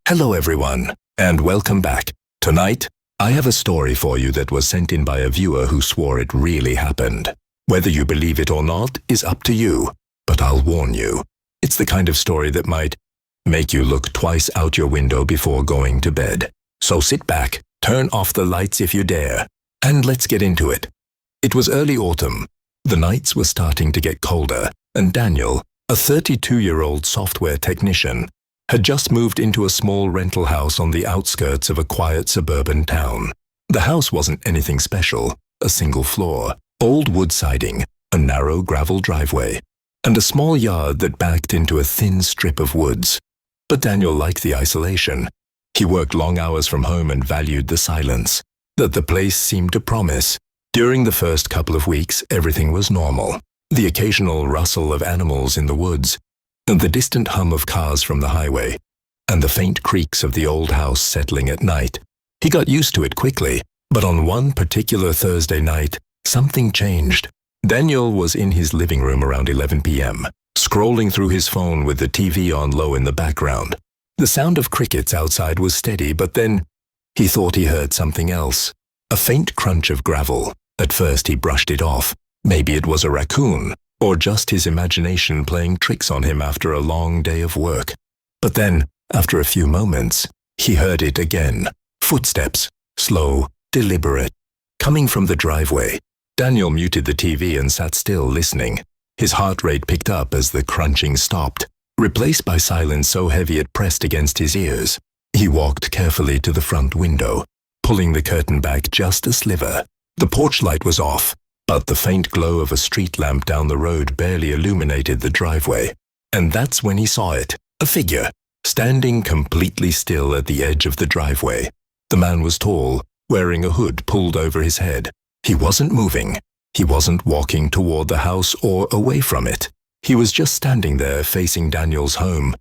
Hello everyone, and welcome back. Tonight, I have a story for you that was sent in by a viewer who swore it really happened. Whether you believe it or not is up to you, but I'll warn you, it's the kind of story that might make you look twice out your window before going to bed. So sit back, turn off the lights if you dare, and let's get into it. It was early autumn. The nights were starting to get colder, and Daniel, a 32-year-old software technician, had just moved into a small rental house on the outskirts of a quiet suburban town. The house wasn't anything special, a single floor, old wood siding, a narrow gravel driveway, and a small yard that backed into a thin strip of woods. But Daniel liked the isolation. He worked long hours from home and valued the silence that the place seemed to promise. During the first couple of weeks, everything was normal. The occasional rustle of animals in the woods, and the distant hum of cars from the highway, and the faint creaks of the old house settling at night. He got used to it quickly, but on one particular Thursday night, something changed. Daniel was in his living room around 11 p.m., scrolling through his phone with the TV on low in the background. The sound of crickets outside was steady, but then he thought he heard something else. A faint crunch of gravel. At first he brushed it off. Maybe it was a raccoon, or just his imagination playing tricks on him after a long day of work. But then, after a few moments, he heard it again. Footsteps, slow, deliberate, coming from the driveway. Daniel muted the TV and sat still, listening. His heart rate picked up as the crunching stopped, replaced by silence so heavy it pressed against his ears. He walked carefully to the front window, pulling the curtain back just a sliver. The porch light was off, but the faint glow of a street lamp down the road barely illuminated the driveway. And that's when he saw it, a figure, standing completely still at the edge of the driveway. The man was tall, wearing a hood pulled over his head. He wasn't moving. He wasn't walking toward the house or away from it. He was just standing there facing Daniel's home.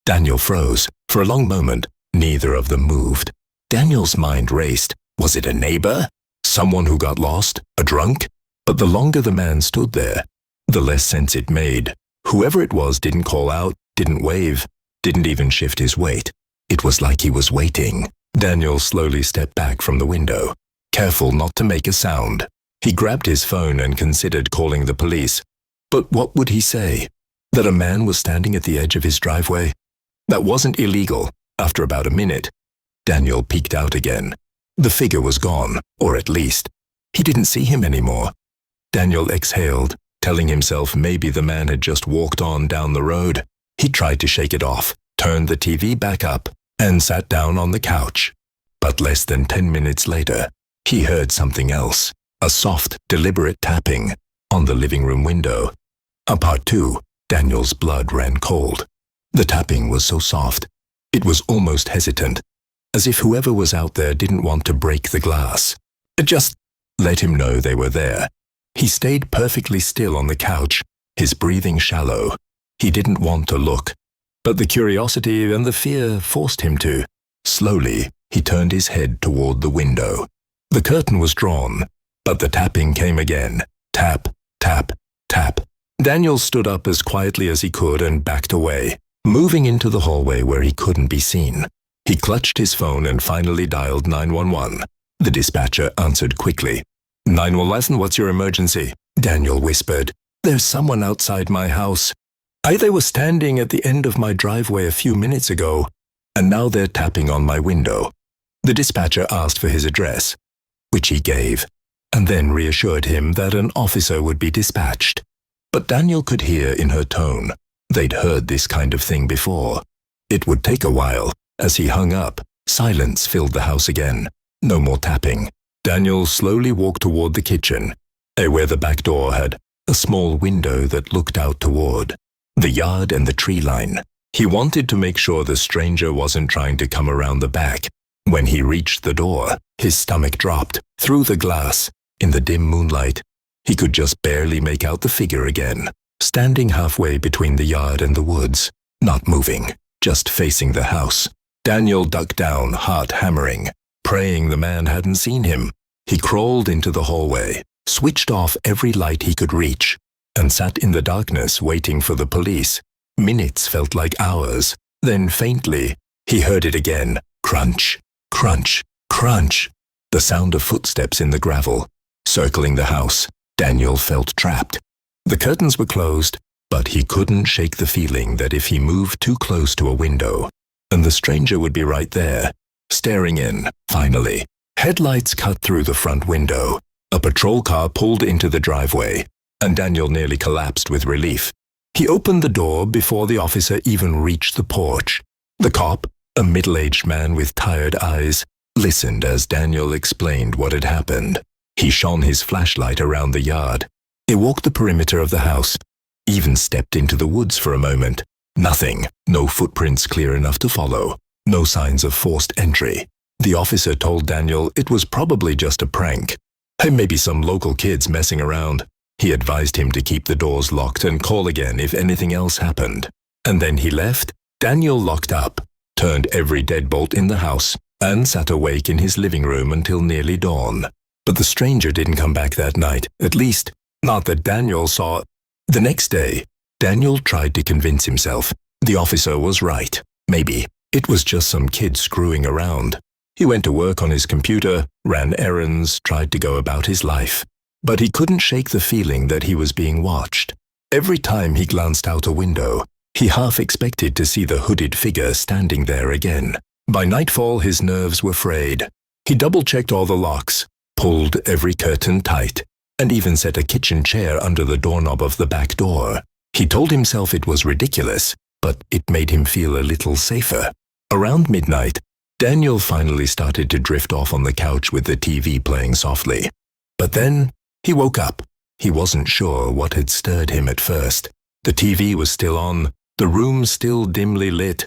Daniel froze. For a long moment, neither of them moved. Daniel's mind raced. Was it a neighbor? Someone who got lost? A drunk? But the longer the man stood there, the less sense it made. Whoever it was didn't call out, didn't wave, didn't even shift his weight. It was like he was waiting. Daniel slowly stepped back from the window, careful not to make a sound. He grabbed his phone and considered calling the police. But what would he say? That a man was standing at the edge of his driveway? That wasn't illegal. After about a minute, Daniel peeked out again. The figure was gone, or at least, he didn't see him anymore. Daniel exhaled, telling himself maybe the man had just walked on down the road. He tried to shake it off, turned the TV back up, and sat down on the couch. But less than 10 minutes later, he heard something else. A soft, deliberate tapping on the living room window. On part 2, Daniel's blood ran cold. The tapping was so soft, it was almost hesitant, as if whoever was out there didn't want to break the glass. It just let him know they were there. He stayed perfectly still on the couch, his breathing shallow. He didn't want to look, but the curiosity and the fear forced him to. Slowly, he turned his head toward the window. The curtain was drawn, but the tapping came again. Tap, tap, tap. Daniel stood up as quietly as he could and backed away, moving into the hallway where he couldn't be seen. He clutched his phone and finally dialed 911. The dispatcher answered quickly. 911, what's your emergency? Daniel whispered. There's someone outside my house. They were standing at the end of my driveway a few minutes ago, and now they're tapping on my window. The dispatcher asked for his address, which he gave, and then reassured him that an officer would be dispatched. But Daniel could hear in her tone they'd heard this kind of thing before. It would take a while. As he hung up, silence filled the house again. No more tapping. Daniel slowly walked toward the kitchen, where the back door had a small window that looked out toward the yard and the tree line. He wanted to make sure the stranger wasn't trying to come around the back. When he reached the door, his stomach dropped. Through the glass, in the dim moonlight, he could just barely make out the figure again, standing halfway between the yard and the woods, not moving, just facing the house. Daniel ducked down, heart hammering, praying the man hadn't seen him. He crawled into the hallway, switched off every light he could reach, and sat in the darkness waiting for the police. Minutes felt like hours. Then faintly, He heard it again. Crunch, crunch, crunch. The sound of footsteps in the gravel. Circling the house, Daniel felt trapped. The curtains were closed, but he couldn't shake the feeling that if he moved too close to a window, and the stranger would be right there, staring in. Finally, headlights cut through the front window. A patrol car pulled into the driveway, and Daniel nearly collapsed with relief. He opened the door before the officer even reached the porch. The cop, a middle-aged man with tired eyes, listened as Daniel explained what had happened. He shone his flashlight around the yard. He walked the perimeter of the house, even stepped into the woods for a moment. Nothing, no footprints clear enough to follow, no signs of forced entry. The officer told Daniel it was probably just a prank. Maybe some local kids messing around. He advised him to keep the doors locked and call again if anything else happened. And then he left. Daniel locked up, turned every deadbolt in the house, and sat awake in his living room until nearly dawn. But the stranger didn't come back that night, at least, not that Daniel saw. The next day, Daniel tried to convince himself the officer was right. Maybe it was just some kid screwing around. He went to work on his computer, ran errands, tried to go about his life. But he couldn't shake the feeling that he was being watched. Every time he glanced out a window, he half expected to see the hooded figure standing there again. By nightfall, his nerves were frayed. He double-checked all the locks, pulled every curtain tight, and even set a kitchen chair under the doorknob of the back door. He told himself it was ridiculous, but it made him feel a little safer. Around midnight, Daniel finally started to drift off on the couch with the TV playing softly. But then he woke up. He wasn't sure what had stirred him at first. The TV was still on, the room still dimly lit.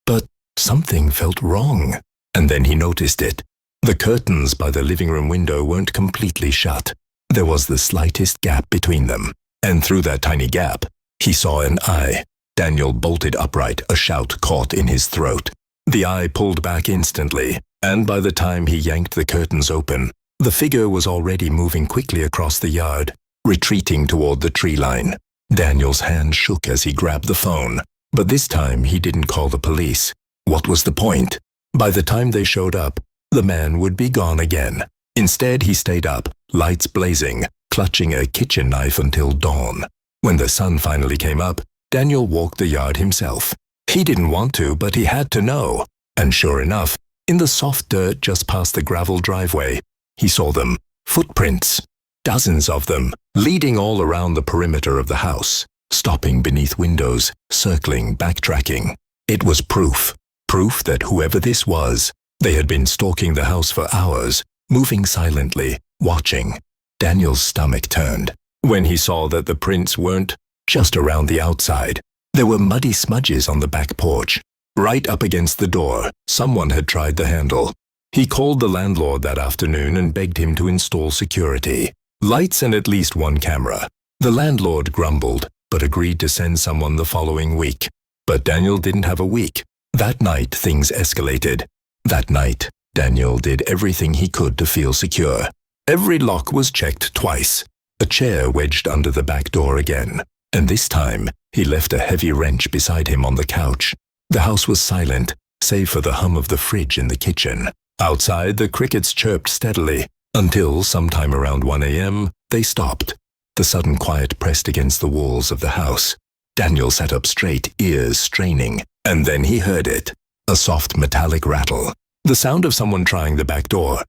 But something felt wrong. And then he noticed it. The curtains by the living room window weren't completely shut. There was the slightest gap between them. And through that tiny gap, he saw an eye. Daniel bolted upright, a shout caught in his throat. The eye pulled back instantly, and by the time he yanked the curtains open, the figure was already moving quickly across the yard, retreating toward the tree line. Daniel's hand shook as he grabbed the phone, but this time he didn't call the police. What was the point? By the time they showed up, the man would be gone again. Instead, he stayed up, lights blazing, clutching a kitchen knife until dawn. When the sun finally came up, Daniel walked the yard himself. He didn't want to, but he had to know. And sure enough, in the soft dirt just past the gravel driveway, he saw them, footprints, dozens of them, leading all around the perimeter of the house, stopping beneath windows, circling, backtracking. It was proof that whoever this was, they had been stalking the house for hours, moving silently, watching. Daniel's stomach turned when he saw that the prints weren't just around the outside. There were muddy smudges on the back porch. Right up against the door, someone had tried the handle. He called the landlord that afternoon and begged him to install security. Lights and at least one camera. The landlord grumbled, but agreed to send someone the following week. But Daniel didn't have a week. That night, things escalated. That night, Daniel did everything he could to feel secure. Every lock was checked twice. A chair wedged under the back door again. And this time, he left a heavy wrench beside him on the couch. The house was silent, save for the hum of the fridge in the kitchen. Outside, the crickets chirped steadily, until sometime around 1 a.m., they stopped. The sudden quiet pressed against the walls of the house. Daniel sat up straight, ears straining, and then he heard it. A soft metallic rattle. The sound of someone trying the back door.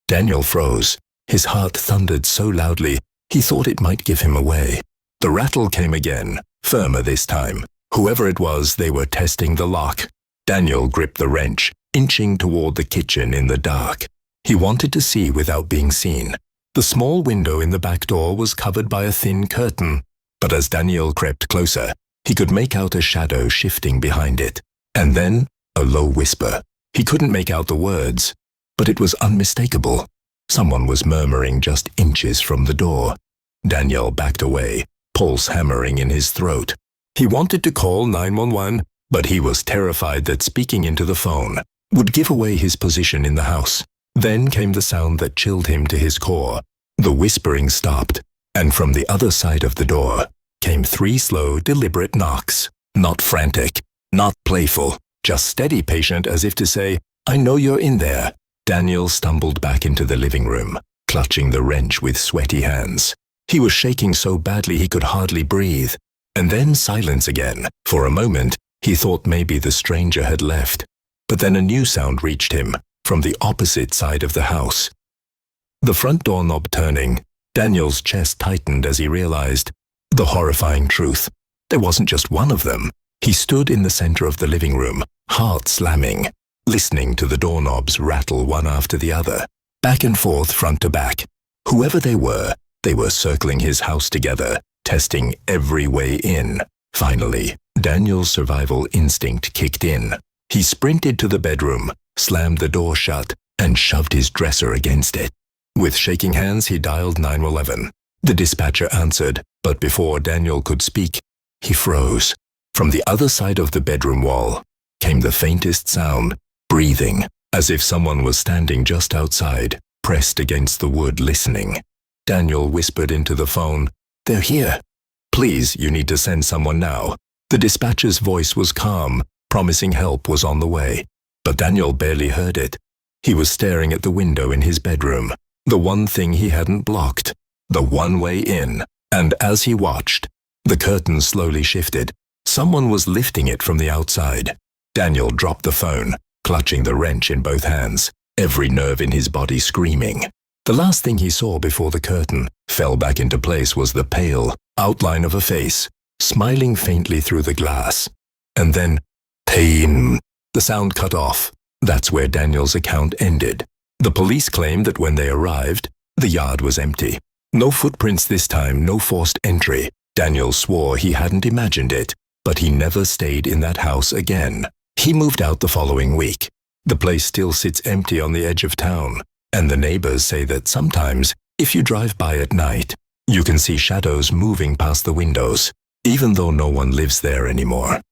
Daniel froze. His heart thundered so loudly, he thought it might give him away. The rattle came again, firmer this time. Whoever it was, they were testing the lock. Daniel gripped the wrench, inching toward the kitchen in the dark. He wanted to see without being seen. The small window in the back door was covered by a thin curtain, but as Daniel crept closer, he could make out a shadow shifting behind it. And then, a low whisper. He couldn't make out the words, but it was unmistakable. Someone was murmuring just inches from the door. Daniel backed away, pulse hammering in his throat. He wanted to call 911, but he was terrified that speaking into the phone would give away his position in the house. Then came the sound that chilled him to his core. The whispering stopped, and from the other side of the door came 3 slow, deliberate knocks. Not frantic, not playful, Just steady, patient, as if to say, I know you're in there. Daniel stumbled back into the living room, clutching the wrench with sweaty hands. He was shaking so badly he could hardly breathe. And then silence again. For a moment, he thought maybe the stranger had left. But then a new sound reached him, from the opposite side of the house. The front doorknob turning, Daniel's chest tightened as he realized the horrifying truth. There wasn't just one of them. He stood in the center of the living room, heart slamming, listening to the doorknobs rattle one after the other, back and forth, front to back. Whoever they were circling his house together, testing every way in. Finally, Daniel's survival instinct kicked in. He sprinted to the bedroom, slammed the door shut, and shoved his dresser against it. With shaking hands, he dialed 911. The dispatcher answered, but before Daniel could speak, he froze. From the other side of the bedroom wall came the faintest sound, breathing, as if someone was standing just outside, pressed against the wood listening. Daniel whispered into the phone, "They're here. Please, you need to send someone now." The dispatcher's voice was calm, promising help was on the way. But Daniel barely heard it. He was staring at the window in his bedroom, the one thing he hadn't blocked, the one way in. And as he watched, the curtain slowly shifted. Someone was lifting it from the outside. Daniel dropped the phone, clutching the wrench in both hands, every nerve in his body screaming. The last thing he saw before the curtain fell back into place was the pale outline of a face, smiling faintly through the glass. And then, pain. The sound cut off. That's where Daniel's account ended. The police claimed that when they arrived, the yard was empty. No footprints this time, no forced entry. Daniel swore he hadn't imagined it, but he never stayed in that house again. He moved out the following week. The place still sits empty on the edge of town, and the neighbors say that sometimes, if you drive by at night, you can see shadows moving past the windows, even though no one lives there anymore.